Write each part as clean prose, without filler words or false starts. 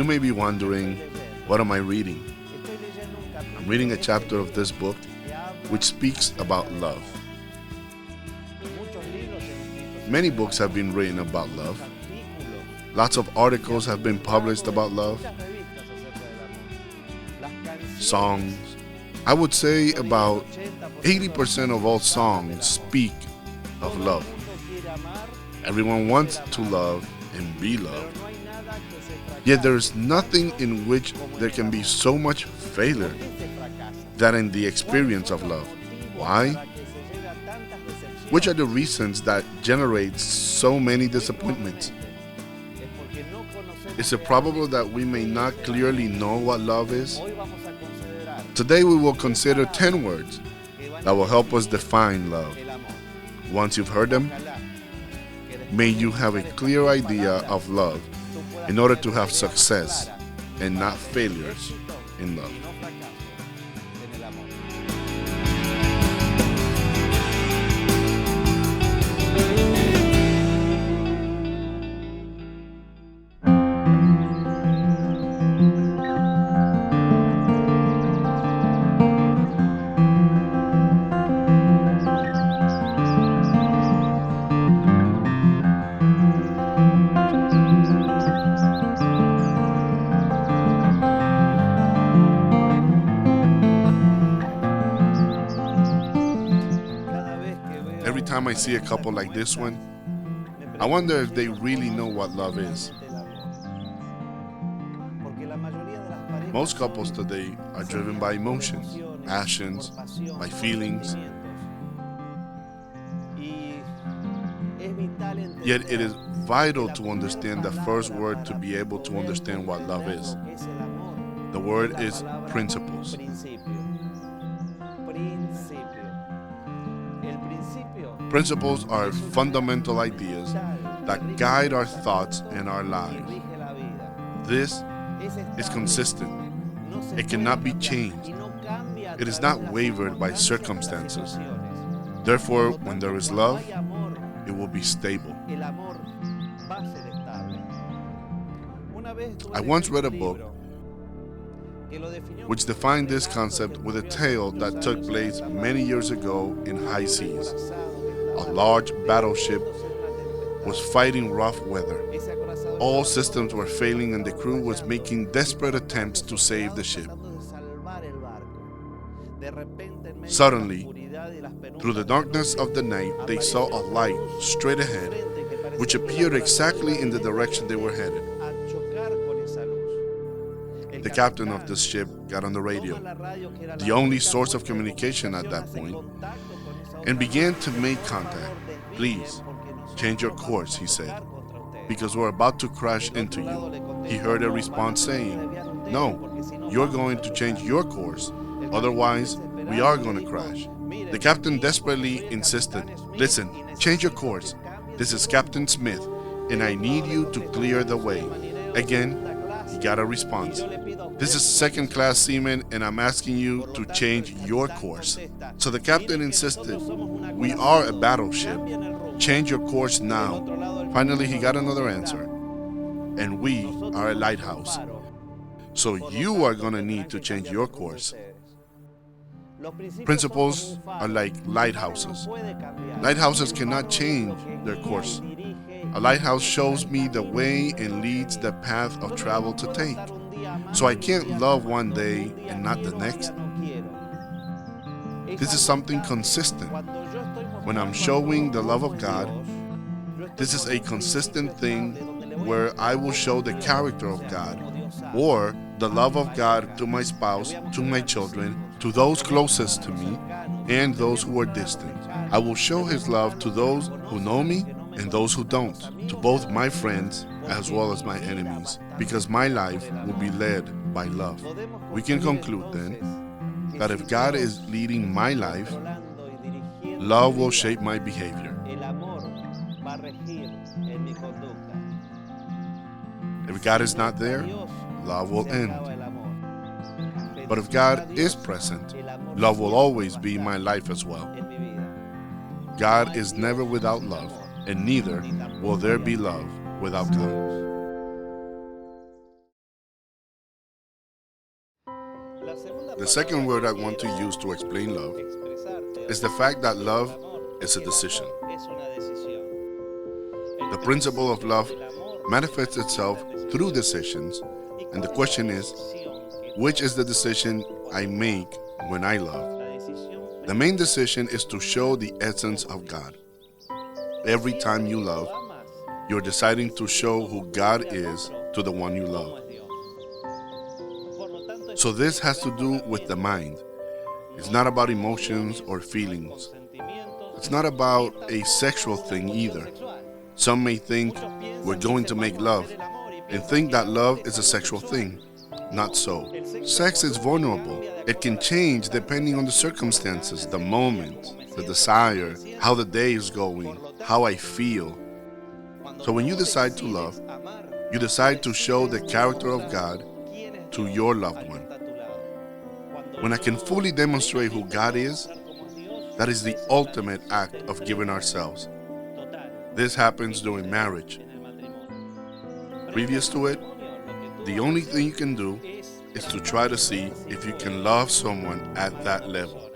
You may be wondering, what am I reading? I'm reading a chapter of this book which speaks about love. Many books have been written about love. Lots of articles have been published about love. Songs. I would say about 80% of all songs speak of love. Everyone wants to love and be loved. Yet there is nothing in which there can be so much failure than in the experience of love. Why? Which are the reasons that generate so many disappointments? Is it probable that we may not clearly know what love is? Today we will consider 10 words that will help us define love. Once you've heard them, may you have a clear idea of love in order to have success and not failures in love. Every time I see a couple like this one, I wonder if they really know what love is. Most couples today are driven by emotions, passions, by feelings. Yet it is vital to understand the first word to be able to understand what love is. The word is principles. Principles are fundamental ideas that guide our thoughts and our lives. This is consistent. It cannot be changed. It is not wavered by circumstances. Therefore, when there is love, it will be stable. I once read a book which defined this concept with a tale that took place many years ago in high seas. A large battleship was fighting rough weather. All systems were failing and the crew was making desperate attempts to save the ship. Suddenly, through the darkness of the night, they saw a light straight ahead, which appeared exactly in the direction they were headed. The captain of this ship got on the radio, the only source of communication at that point, and began to make contact. "Please, change your course," he said, "because we're about to crash into you." He heard a response saying, "No, you're going to change your course, otherwise we are going to crash." The captain desperately insisted, "Listen, change your course. This is Captain Smith, and I need you to clear the way." Again, he got a response. "This is second-class seaman, and I'm asking you to change your course." So the captain insisted, "We are a battleship. Change your course now." Finally, he got another answer. "And we are a lighthouse. So you are going to need to change your course." Principles are like lighthouses. Lighthouses cannot change their course. A lighthouse shows me the way and leads the path of travel to take. So I can't love one day and not the next. This is something consistent. When I'm showing the love of God, this is a consistent thing where I will show the character of God, or the love of God to my spouse, to my children, to those closest to me, and those who are distant. I will show His love to those who know me and those who don't, to both my friends as well as my enemies, because my life will be led by love. We can conclude then that if God is leading my life, love will shape my behavior. If God is not there, love will end. But if God is present, love will always be my life as well. God is never without love, and neither will there be love without God. The second word I want to use to explain love is the fact that love is a decision. The principle of love manifests itself through decisions, and the question is, which is the decision I make when I love? The main decision is to show the essence of God. Every time you love, you're deciding to show who God is to the one you love. So this has to do with the mind. It's not about emotions or feelings. It's not about a sexual thing either. Some may think we're going to make love and think that love is a sexual thing. Not so. Sex is vulnerable. It can change depending on the circumstances, the moment, the desire, how the day is going, how I feel. So when you decide to love, you decide to show the character of God to your loved one. When I can fully demonstrate who God is, that is the ultimate act of giving ourselves. This happens during marriage. Previous to it, the only thing you can do is to try to see if you can love someone at that level.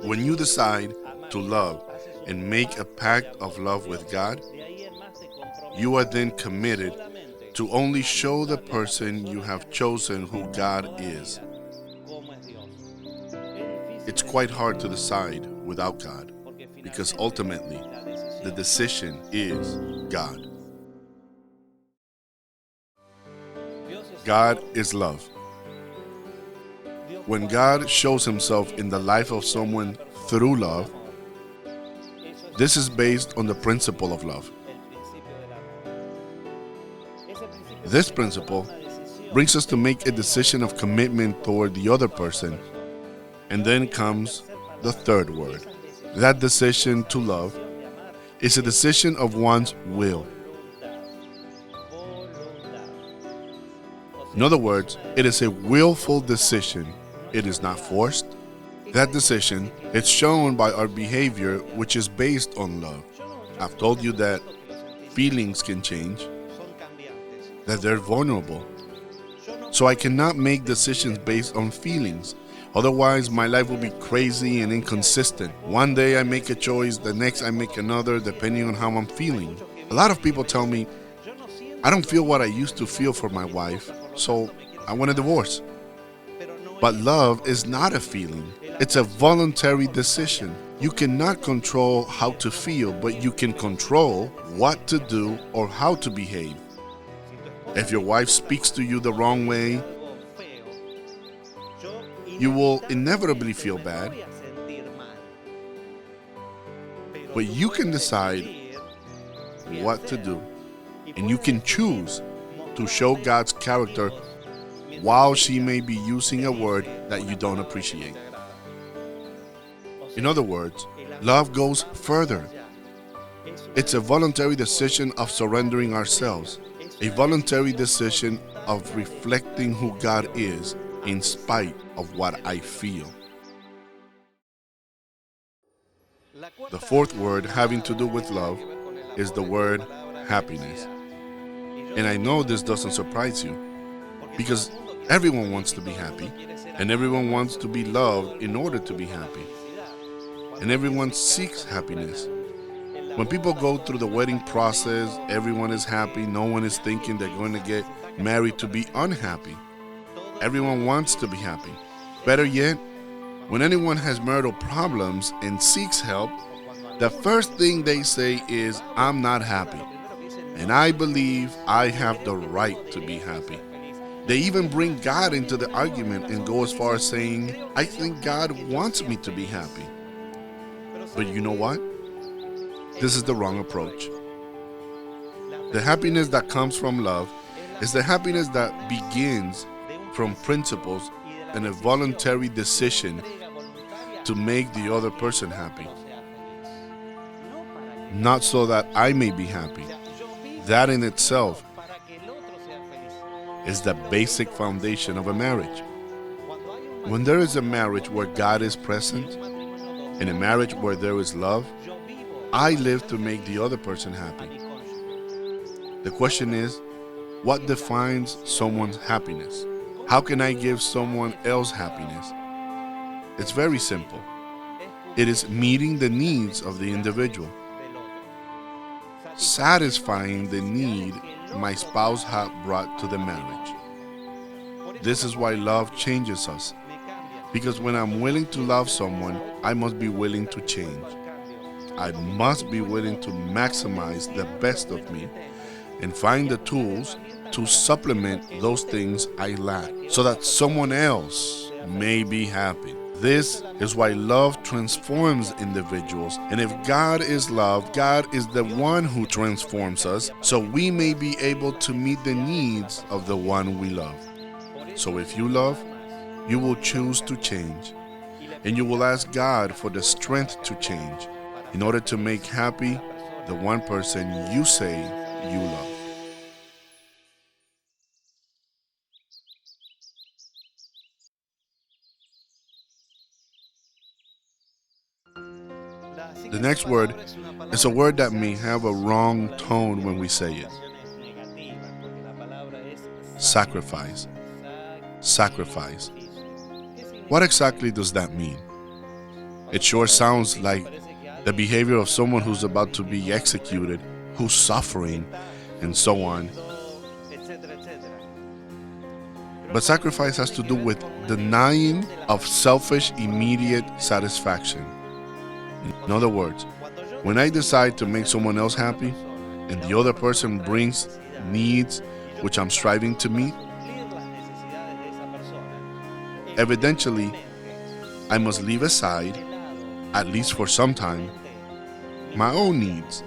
When you decide to love and make a pact of love with God, you are then committed to only show the person you have chosen who God is. It's quite hard to decide without God, because ultimately, the decision is God. God is love. When God shows himself in the life of someone through love, this is based on the principle of love. This principle brings us to make a decision of commitment toward the other person, and then comes the third word. That decision to love is a decision of one's will. In other words, it is a willful decision. It is not forced. That decision is shown by our behavior, which is based on love. I've told you that feelings can change, that they're vulnerable. So I cannot make decisions based on feelings. Otherwise, my life will be crazy and inconsistent. One day I make a choice, the next I make another, depending on how I'm feeling. A lot of people tell me, I don't feel what I used to feel for my wife, so I want a divorce. But love is not a feeling. It's a voluntary decision. You cannot control how to feel, but you can control what to do or how to behave. If your wife speaks to you the wrong way, you will inevitably feel bad. But you can decide what to do, and you can choose to show God's character while she may be using a word that you don't appreciate. In other words, love goes further. It's a voluntary decision of surrendering ourselves, a voluntary decision of reflecting who God is in spite of what I feel. The fourth word having to do with love is the word happiness. And I know this doesn't surprise you, because everyone wants to be happy, and everyone wants to be loved in order to be happy. And everyone seeks happiness. When people go through the wedding process, everyone is happy. No one is thinking they're going to get married to be unhappy. Everyone wants to be happy. Better yet, when anyone has marital problems and seeks help, the first thing they say is, I'm not happy, and I believe I have the right to be happy. They even bring God into the argument and go as far as saying, I think God wants me to be happy. But you know what? This is the wrong approach. The happiness that comes from love is the happiness that begins from principles and a voluntary decision to make the other person happy. Not so that I may be happy. That in itself is the basic foundation of a marriage. When there is a marriage where God is present, in a marriage where there is love, I live to make the other person happy. The question is, what defines someone's happiness? How can I give someone else happiness? It's very simple. It is meeting the needs of the individual, satisfying the need my spouse had brought to the marriage. This is why love changes us. Because when I'm willing to love someone, I must be willing to change. I must be willing to maximize the best of me and find the tools to supplement those things I lack so that someone else may be happy. This is why love transforms individuals. And if God is love, God is the one who transforms us so we may be able to meet the needs of the one we love. So if you love, you will choose to change. And you will ask God for the strength to change in order to make happy the one person you say you love. The next word is a word that may have a wrong tone when we say it. Sacrifice. Sacrifice. What exactly does that mean? It sure sounds like the behavior of someone who's about to be executed, who's suffering, and so on. But sacrifice has to do with denying of selfish, immediate satisfaction. In other words, when I decide to make someone else happy and the other person brings needs which I'm striving to meet, evidently I must leave aside, at least for some time, my own needs.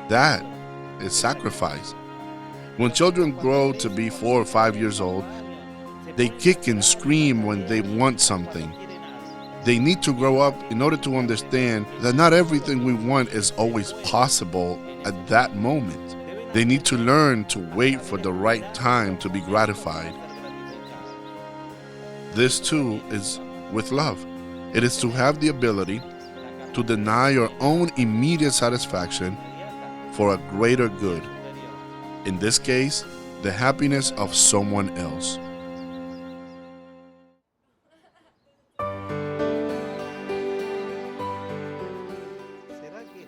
That is sacrifice. When children grow to be 4 or 5 years old, they kick and scream when they want something. They need to grow up in order to understand that not everything we want is always possible at that moment. They need to learn to wait for the right time to be gratified. This too is with love. It is to have the ability to deny your own immediate satisfaction for a greater good. In this case, the happiness of someone else.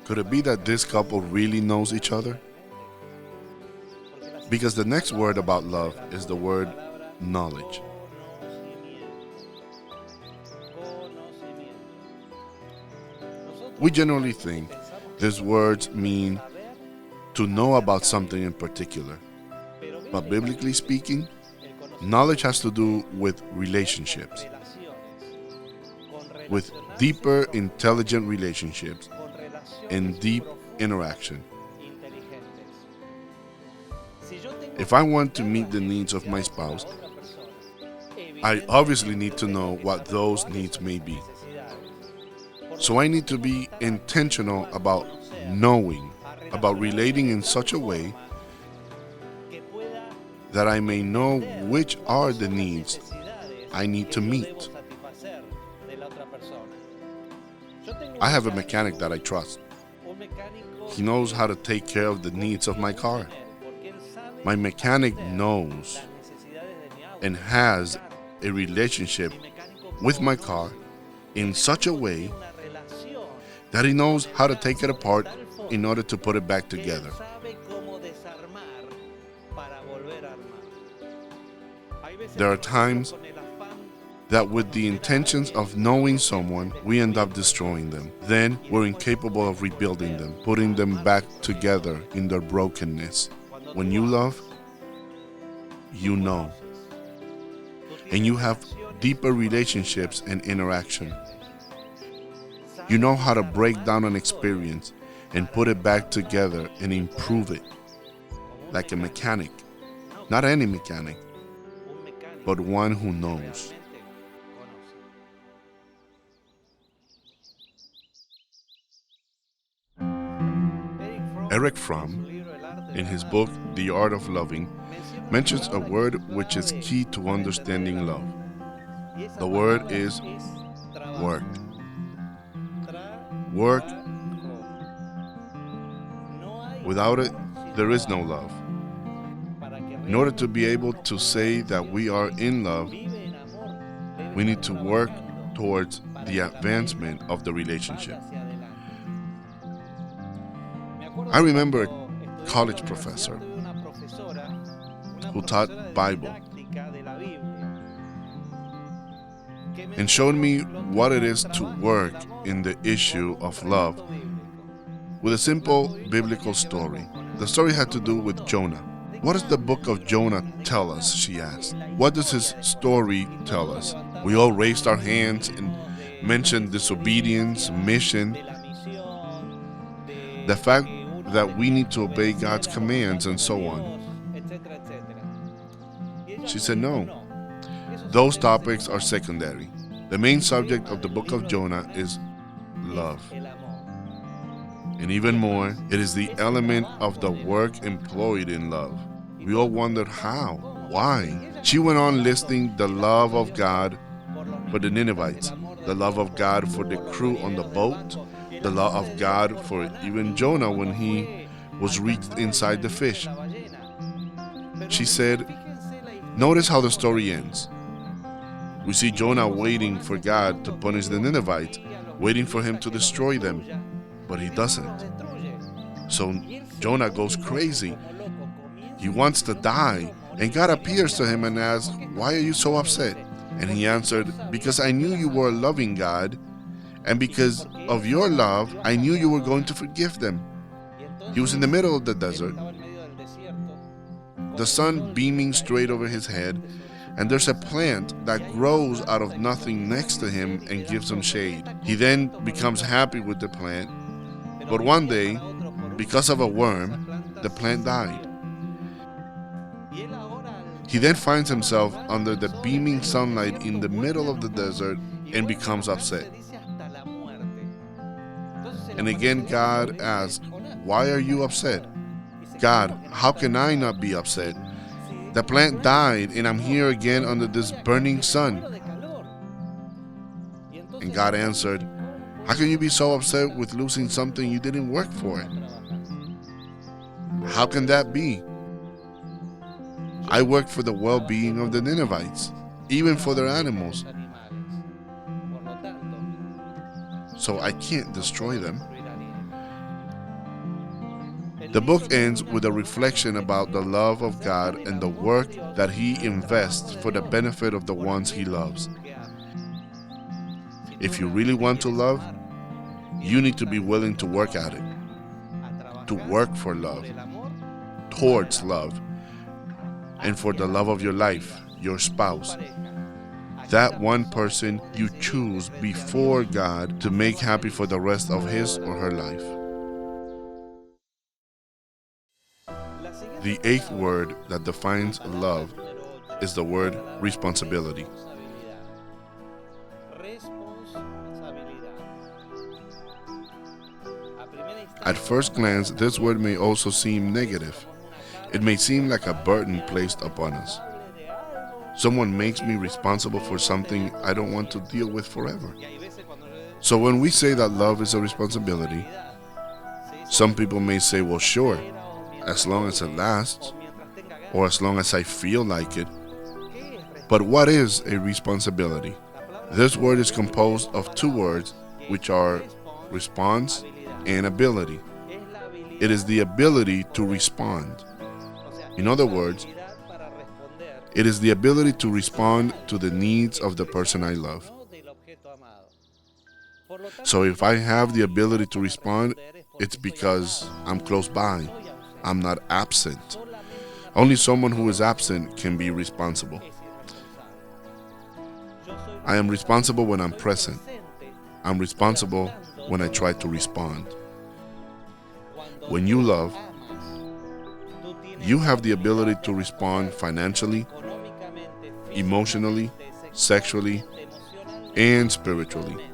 Could it be that this couple really knows each other? Because the next word about love is the word knowledge. We generally think these words mean to know about something in particular. But biblically speaking, knowledge has to do with relationships, with deeper, intelligent relationships and deep interaction. If I want to meet the needs of my spouse, I obviously need to know what those needs may be. So I need to be intentional about knowing, about relating in such a way that I may know which are the needs I need to meet. I have a mechanic that I trust. He knows how to take care of the needs of my car. My mechanic knows and has a relationship with my car in such a way that he knows how to take it apart in order to put it back together. There are times that with the intentions of knowing someone, we end up destroying them. Then we're incapable of rebuilding them, putting them back together in their brokenness. When you love, you know. And you have deeper relationships and interaction. You know how to break down an experience and put it back together and improve it. Like a mechanic. Not any mechanic, but one who knows. Eric Fromm, in his book The Art of Loving, mentions a word which is key to understanding love. The word is work. Work. Without it, there is no love. In order to be able to say that we are in love, we need to work towards the advancement of the relationship. I remember a college professor who taught Bible and showed me what it is to work in the issue of love with a simple biblical story. The story had to do with Jonah. What does the book of Jonah tell us? She asked. What does his story tell us? We all raised our hands and mentioned disobedience, mission, the fact that we need to obey God's commands, and so on. She said, no, those topics are secondary. The main subject of the book of Jonah is love. And even more, it is the element of the work employed in love. We all wondered how, why. She went on listing the love of God for the Ninevites, the love of God for the crew on the boat, the love of God for even Jonah when he was reached inside the fish. She said, notice how the story ends. We see Jonah waiting for God to punish the Ninevites, waiting for him to destroy them, but he doesn't. So Jonah goes crazy. He wants to die, and God appears to him and asks, why are you so upset? And he answered, because I knew you were a loving God, and because of your love, I knew you were going to forgive them. He was in the middle of the desert, the sun beaming straight over his head, and there's a plant that grows out of nothing next to him and gives him shade. He then becomes happy with the plant, but one day, because of a worm, the plant died. He then finds himself under the beaming sunlight in the middle of the desert and becomes upset. And again, God asks, why are you upset? God, how can I not be upset? The plant died and I'm here again under this burning sun. And God answered, how can you be so upset with losing something you didn't work for? How can that be? I work for the well-being of the Ninevites, even for their animals. So I can't destroy them. The book ends with a reflection about the love of God and the work that He invests for the benefit of the ones He loves. If you really want to love, you need to be willing to work at it, to work for love, towards love, and for the love of your life, your spouse, that one person you choose before God to make happy for the rest of his or her life. The eighth word that defines love is the word responsibility. At first glance, this word may also seem negative. It may seem like a burden placed upon us. Someone makes me responsible for something I don't want to deal with forever. So when we say that love is a responsibility, some people may say, well, sure, as long as it lasts, or as long as I feel like it. But what is a responsibility? This word is composed of two words, which are response and ability. It is the ability to respond. In other words, it is the ability to respond to the needs of the person I love. So if I have the ability to respond, it's because I'm close by. I'm not absent. Only someone who is absent can be responsible. I am responsible when I'm present. I'm responsible when I try to respond. When you love, you have the ability to respond financially, emotionally, sexually, and spiritually.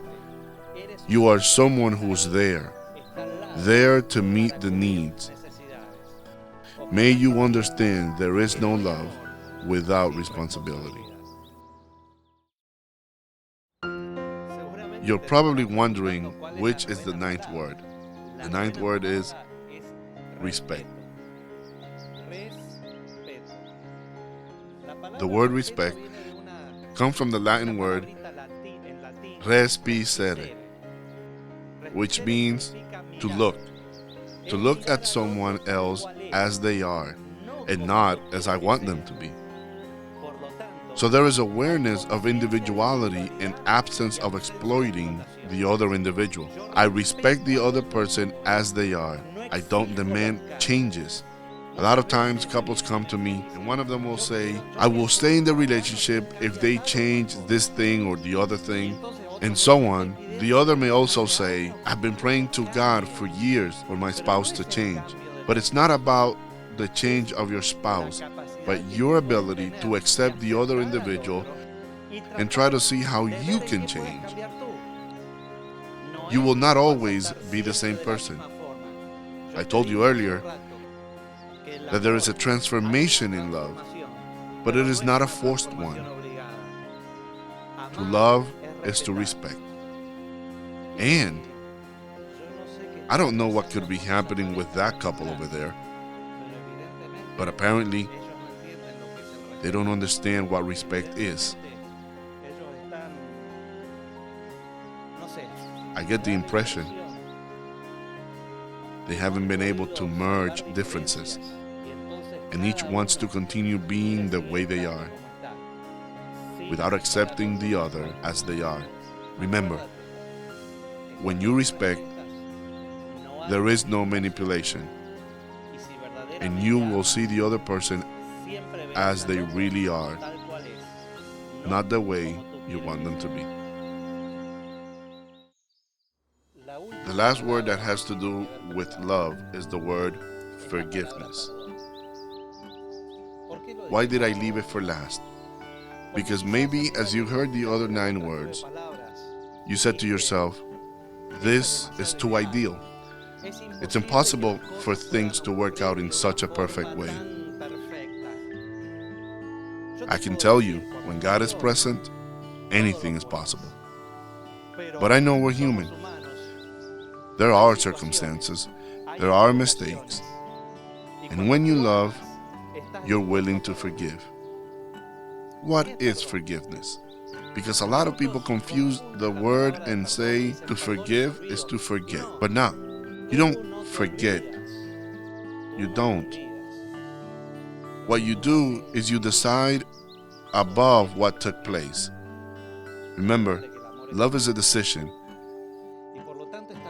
You are someone who's there to meet the needs. May you understand there is no love without responsibility. You're probably wondering which is the ninth word. The ninth word is respect. The word respect comes from the Latin word respicere, which means to look at someone else as they are, and not as I want them to be. So there is awareness of individuality and absence of exploiting the other individual. I respect the other person as they are. I don't demand changes. A lot of times couples come to me and one of them will say, I will stay in the relationship if they change this thing or the other thing, and so on. The other may also say, I've been praying to God for years for my spouse to change. But it's not about the change of your spouse, but your ability to accept the other individual and try to see how you can change. You will not always be the same person. I told you earlier that there is a transformation in love, but it is not a forced one. To love is to respect. And I don't know what could be happening with that couple over there, but apparently they don't understand what respect is. I get the impression they haven't been able to merge differences, and each wants to continue being the way they are, without accepting the other as they are. Remember, when you respect, there is no manipulation, and you will see the other person as they really are, not the way you want them to be. The last word that has to do with love is the word forgiveness. Why did I leave it for last? Because maybe as you heard the other 9 words, you said to yourself, this is too ideal. It's impossible for things to work out in such a perfect way. I can tell you, when God is present, anything is possible. But I know we're human. There are circumstances, there are mistakes, and when you love, you're willing to forgive. What is forgiveness? Because a lot of people confuse the word and say to forgive is to forget. But no, you don't forget. You don't. What you do is you decide above what took place. Remember, love is a decision.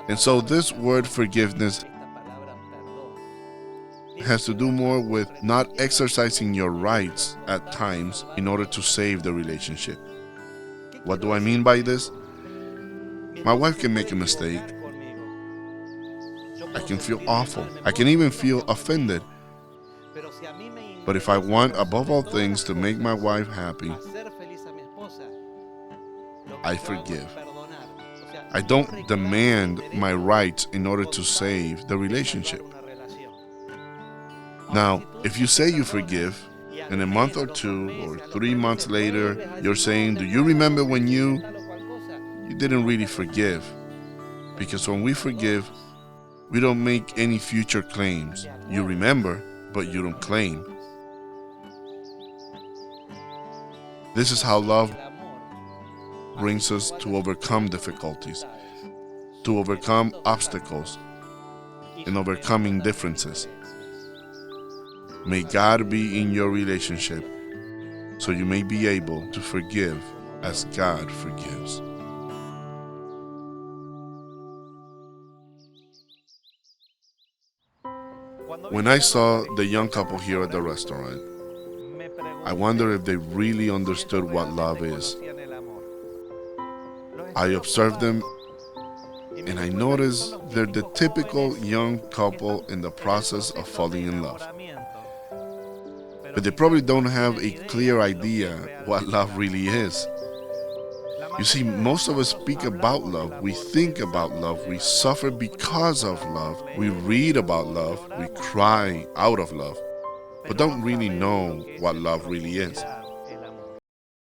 And so this word forgiveness has to do more with not exercising your rights at times in order to save the relationship. What do I mean by this? My wife can make a mistake. I can feel awful. I can even feel offended. But if I want above all things to make my wife happy, I forgive. I don't demand my rights in order to save the relationship. Now, if you say you forgive, and a month or 2 or 3 months later, you're saying, do you remember when you didn't really forgive? Because when we forgive, we don't make any future claims. You remember, but you don't claim. This is how love brings us to overcome difficulties, to overcome obstacles, and overcoming differences. May God be in your relationship so you may be able to forgive as God forgives. When I saw the young couple here at the restaurant, I wonder if they really understood what love is. I observed them and I noticed they're the typical young couple in the process of falling in love. But they probably don't have a clear idea what love really is. You see, most of us speak about love, we think about love, we suffer because of love, we read about love, we cry out of love, but don't really know what love really is.